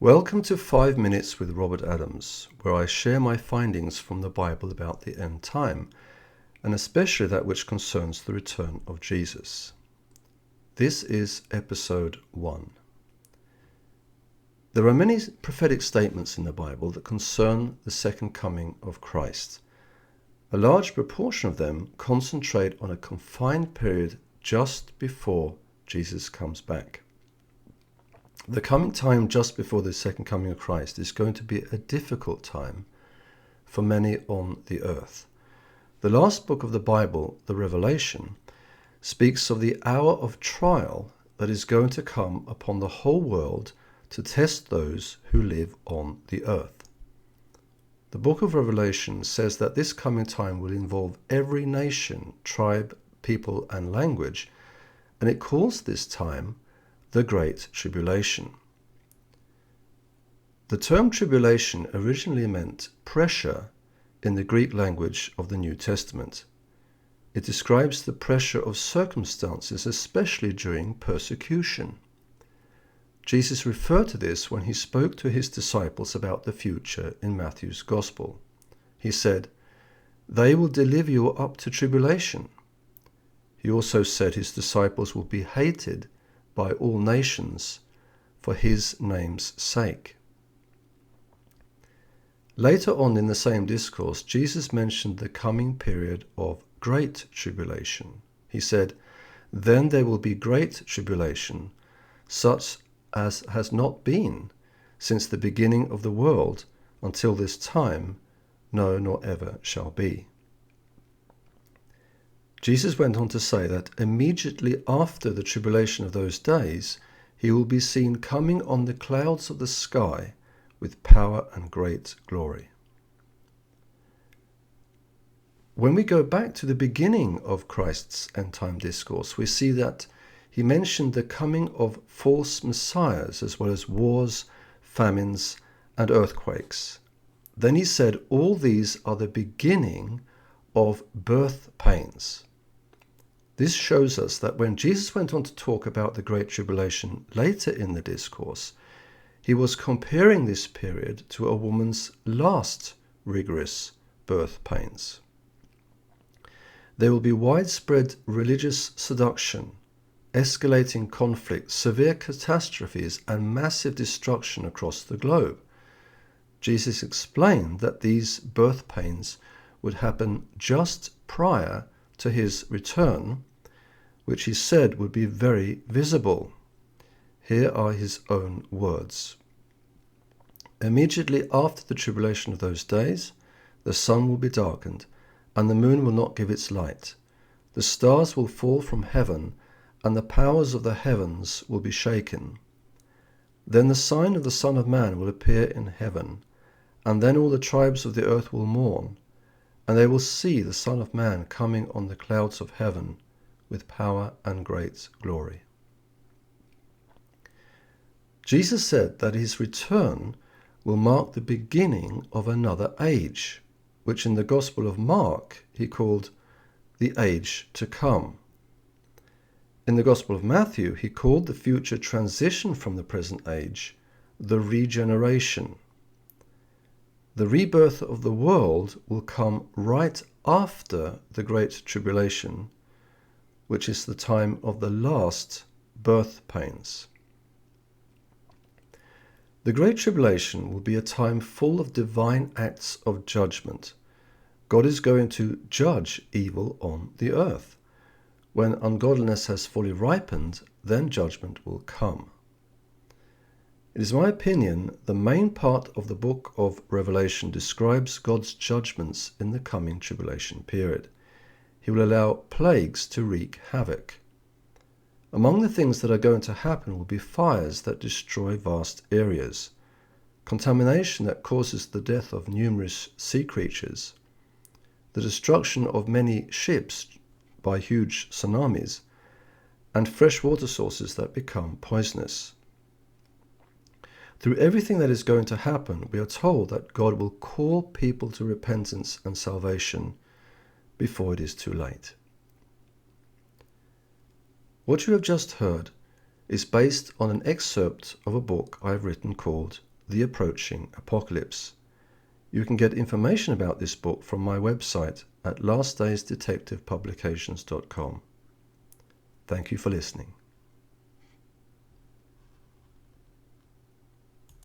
Welcome to 5 Minutes with Robert Adams, where I share my findings from the Bible about the end time, and especially that which concerns the return of Jesus. This is episode 1. There are many prophetic statements in the Bible that concern the second coming of Christ. A large proportion of them concentrate on a confined period just before Jesus comes back. The coming time just before the second coming of Christ is going to be a difficult time for many on the earth. The last book of the Bible, the Revelation, speaks of the hour of trial that is going to come upon the whole world to test those who live on the earth. The book of Revelation says that this coming time will involve every nation, tribe, people, and language, and it calls this time the Great Tribulation. The term tribulation originally meant pressure in the Greek language of the New Testament. It describes the pressure of circumstances, especially during persecution. Jesus referred to this when he spoke to his disciples about the future in Matthew's Gospel. He said, "They will deliver you up to tribulation." He also said his disciples will be hated by all nations for his name's sake. Later on in the same discourse, Jesus mentioned the coming period of great tribulation. He said, "Then there will be great tribulation, such as has not been since the beginning of the world until this time, no, nor ever shall be." Jesus went on to say that immediately after the tribulation of those days, he will be seen coming on the clouds of the sky with power and great glory. When we go back to the beginning of Christ's end-time discourse, we see that he mentioned the coming of false messiahs as well as wars, famines, and earthquakes. Then he said all these are the beginning of birth pains. This shows us that when Jesus went on to talk about the Great Tribulation later in the discourse, he was comparing this period to a woman's last rigorous birth pains. There will be widespread religious seduction, escalating conflict, severe catastrophes, and massive destruction across the globe. Jesus explained that these birth pains would happen just prior to his return, which he said would be very visible. Here are his own words. "Immediately after the tribulation of those days, the sun will be darkened, and the moon will not give its light. The stars will fall from heaven, and the powers of the heavens will be shaken. Then the sign of the Son of Man will appear in heaven, and then all the tribes of the earth will mourn, and they will see the Son of Man coming on the clouds of heaven with power and great glory." Jesus said that his return will mark the beginning of another age, which in the Gospel of Mark he called the age to come. In the Gospel of Matthew he called the future transition from the present age the regeneration. The rebirth of the world will come right after the Great Tribulation, which is the time of the last birth pains. The Great Tribulation will be a time full of divine acts of judgment. God is going to judge evil on the earth. When ungodliness has fully ripened, then judgment will come. It is my opinion the main part of the book of Revelation describes God's judgments in the coming tribulation period. He will allow plagues to wreak havoc. Among the things that are going to happen will be fires that destroy vast areas, contamination that causes the death of numerous sea creatures, the destruction of many ships by huge tsunamis, and fresh water sources that become poisonous. Through everything that is going to happen, we are told that God will call people to repentance and salvation before it is too late. What you have just heard is based on an excerpt of a book I have written called the Approaching Apocalypse. You can get information about this book from my website at lastdaysdetectivepublications.com. Thank you for listening.